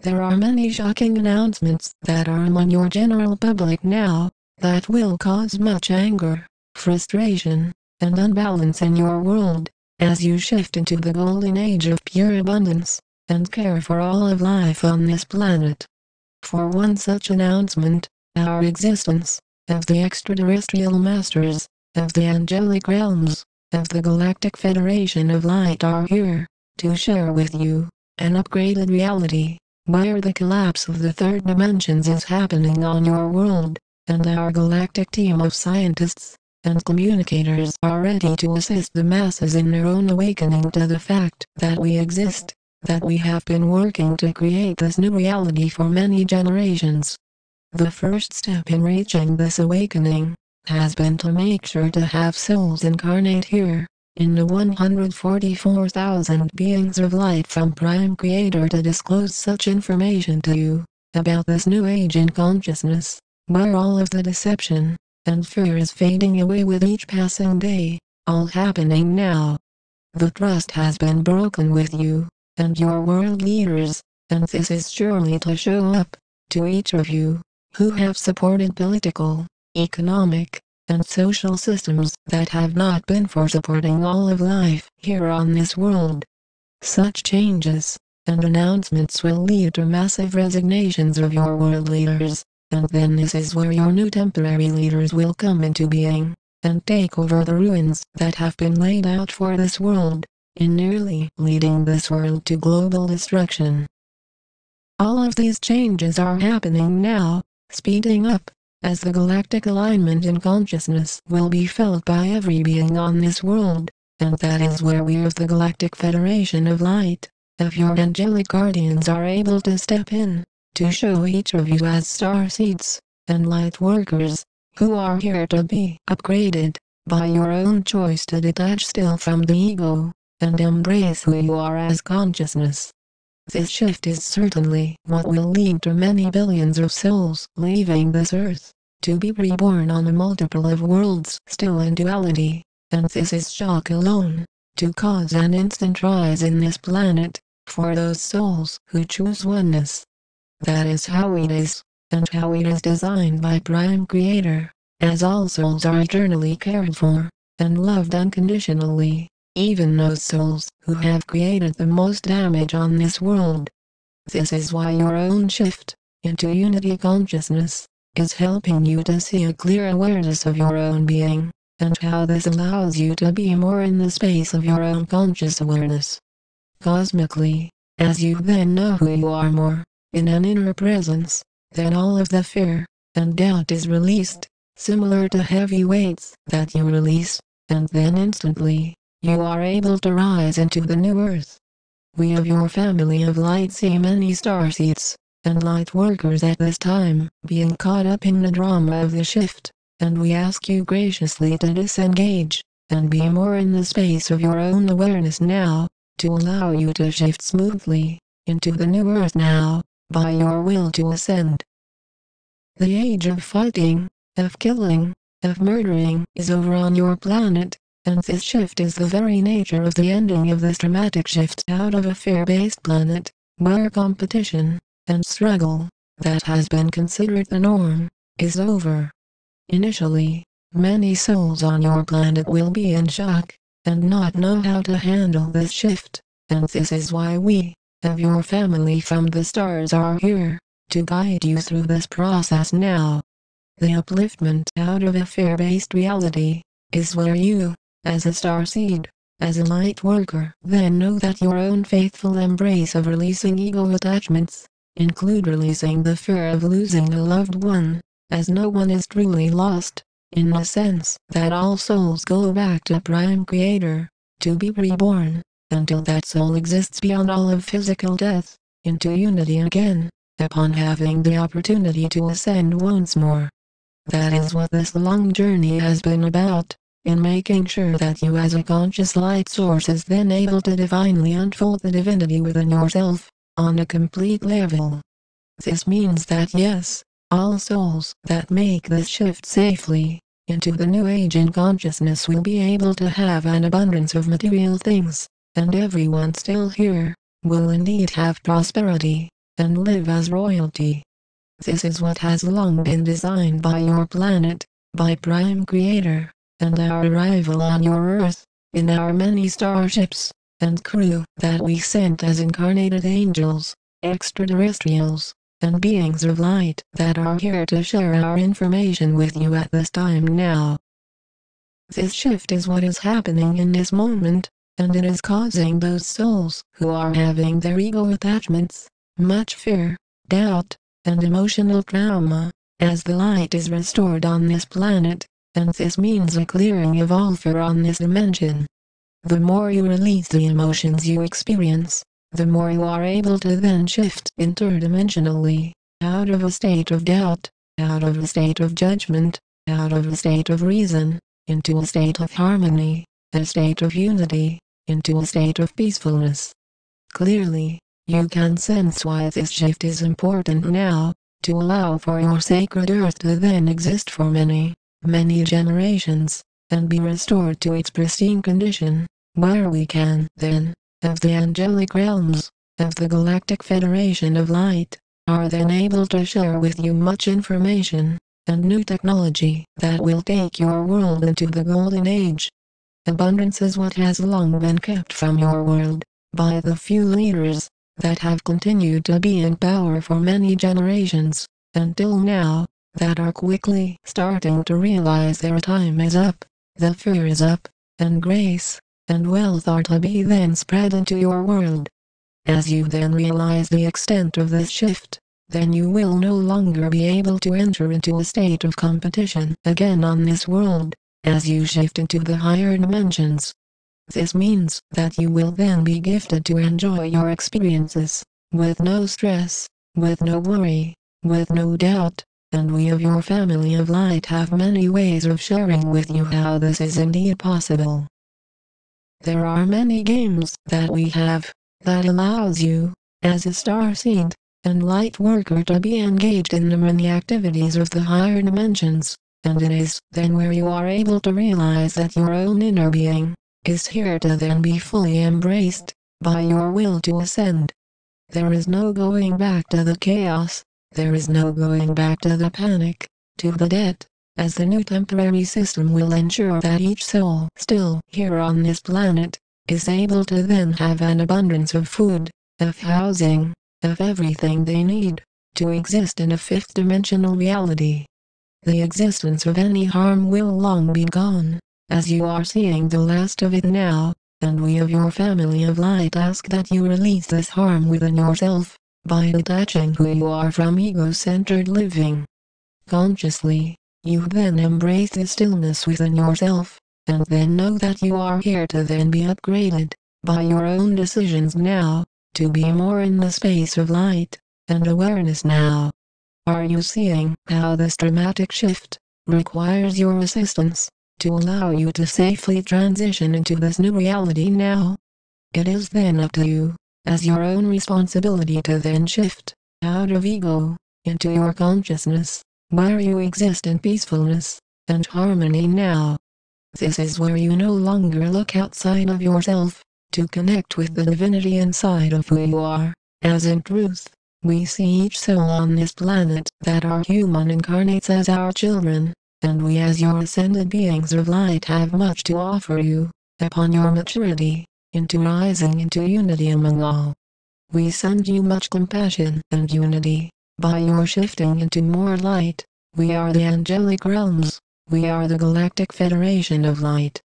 There are many shocking announcements that are among your general public now, that will cause much anger, frustration, and unbalance in your world, as you shift into the golden age of pure abundance, and care for all of life on this planet. For one such announcement, our existence, of the extraterrestrial masters, of the angelic realms, of the Galactic Federation of Light are here, to share with you, an upgraded reality, where the collapse of the third dimensions is happening on your world, and our galactic team of scientists and communicators are ready to assist the masses in their own awakening to the fact that we exist, that we have been working to create this new reality for many generations. The first step in reaching this awakening has been to make sure to have souls incarnate here, in the 144,000 beings of light from Prime Creator to disclose such information to you, about this new age in consciousness, where all of the deception and fear is fading away with each passing day, all happening now. The trust has been broken with you, and your world leaders, and this is surely to show up, to each of you, who have supported political, economic, and social systems that have not been for supporting all of life here on this world. Such changes and announcements will lead to massive resignations of your world leaders, and then this is where your new temporary leaders will come into being, and take over the ruins that have been laid out for this world, in nearly leading this world to global destruction. All of these changes are happening now, speeding up, as the galactic alignment in consciousness will be felt by every being on this world, and that is where we of the Galactic Federation of Light, of your angelic guardians are able to step in, to show each of you as star seeds, and light workers, who are here to be upgraded, by your own choice to detach still from the ego, and embrace who you are as consciousness. This shift is certainly what will lead to many billions of souls leaving this earth, to be reborn on a multiple of worlds still in duality, and this is shock alone, to cause an instant rise in this planet, for those souls who choose oneness. That is how it is, and how it is designed by Prime Creator, as all souls are eternally cared for, and loved unconditionally. Even those souls who have created the most damage on this world. This is why your own shift into unity consciousness is helping you to see a clear awareness of your own being, and how this allows you to be more in the space of your own conscious awareness. Cosmically, as you then know who you are more, in an inner presence, then all of the fear and doubt is released, similar to heavy weights that you release, and then instantly, you are able to rise into the new earth. We of your family of light see many starseeds and light workers at this time being caught up in the drama of the shift, and we ask you graciously to disengage, and be more in the space of your own awareness now, to allow you to shift smoothly, into the new earth now, by your will to ascend. The age of fighting, of killing, of murdering is over on your planet. And this shift is the very nature of the ending of this dramatic shift out of a fear-based planet, where competition and struggle, that has been considered the norm, is over. Initially, many souls on your planet will be in shock, and not know how to handle this shift, and this is why we, of your family from the stars are here, to guide you through this process now. The upliftment out of a fear-based reality, is where you, as a starseed, as a light worker, then know that your own faithful embrace of releasing ego attachments, include releasing the fear of losing a loved one, as no one is truly lost, in the sense that all souls go back to Prime Creator, to be reborn, until that soul exists beyond all of physical death, into unity again, upon having the opportunity to ascend once more. That is what this long journey has been about, in making sure that you as a conscious light source is then able to divinely unfold the divinity within yourself, on a complete level. This means that yes, all souls that make this shift safely, into the new age in consciousness will be able to have an abundance of material things, and everyone still here, will indeed have prosperity, and live as royalty. This is what has long been designed by your planet, by Prime Creator, and our arrival on your Earth, in our many starships and crew that we sent as incarnated angels, extraterrestrials, and beings of light that are here to share our information with you at this time now. This shift is what is happening in this moment, and it is causing those souls who are having their ego attachments, much fear, doubt, and emotional trauma, as the light is restored on this planet, and this means a clearing of all fear on this dimension. The more you release the emotions you experience, the more you are able to then shift interdimensionally, out of a state of doubt, out of a state of judgment, out of a state of reason, into a state of harmony, a state of unity, into a state of peacefulness. Clearly, you can sense why this shift is important now, to allow for your sacred earth to then exist for many, many generations, and be restored to its pristine condition, where we can, then, of the angelic realms, of the Galactic Federation of Light, are then able to share with you much information, and new technology that will take your world into the golden age. Abundance is what has long been kept from your world, by the few leaders, that have continued to be in power for many generations, until now, that are quickly starting to realize their time is up, the fear is up, and grace and wealth are to be then spread into your world. As you then realize the extent of this shift, then you will no longer be able to enter into a state of competition again on this world, as you shift into the higher dimensions. This means that you will then be gifted to enjoy your experiences, with no stress, with no worry, with no doubt, and we of your family of light have many ways of sharing with you how this is indeed possible. There are many games that we have, that allows you, as a starseed and light worker, to be engaged in the many activities of the higher dimensions, and it is then where you are able to realize that your own inner being is here to then be fully embraced by your will to ascend. There is no going back to the chaos, there is no going back to the panic, to the debt, as the new temporary system will ensure that each soul still here on this planet is able to then have an abundance of food, of housing, of everything they need to exist in a fifth dimensional reality. The existence of any harm will long be gone, as you are seeing the last of it now, and we of your family of light ask that you release this harm within yourself, by detaching who you are from ego-centered living. Consciously, you then embrace the stillness within yourself, and then know that you are here to then be upgraded, by your own decisions now, to be more in the space of light and awareness now. Are you seeing how this dramatic shift requires your assistance, to allow you to safely transition into this new reality now? It is then up to you, as your own responsibility to then shift, out of ego, into your consciousness, where you exist in peacefulness and harmony now. This is where you no longer look outside of yourself, to connect with the divinity inside of who you are, as in truth, we see each soul on this planet that are human incarnates as our children, and we as your ascended beings of light have much to offer you, upon your maturity, into rising into unity among all. We send you much compassion and unity, by your shifting into more light. We are the angelic realms, we are the Galactic Federation of Light.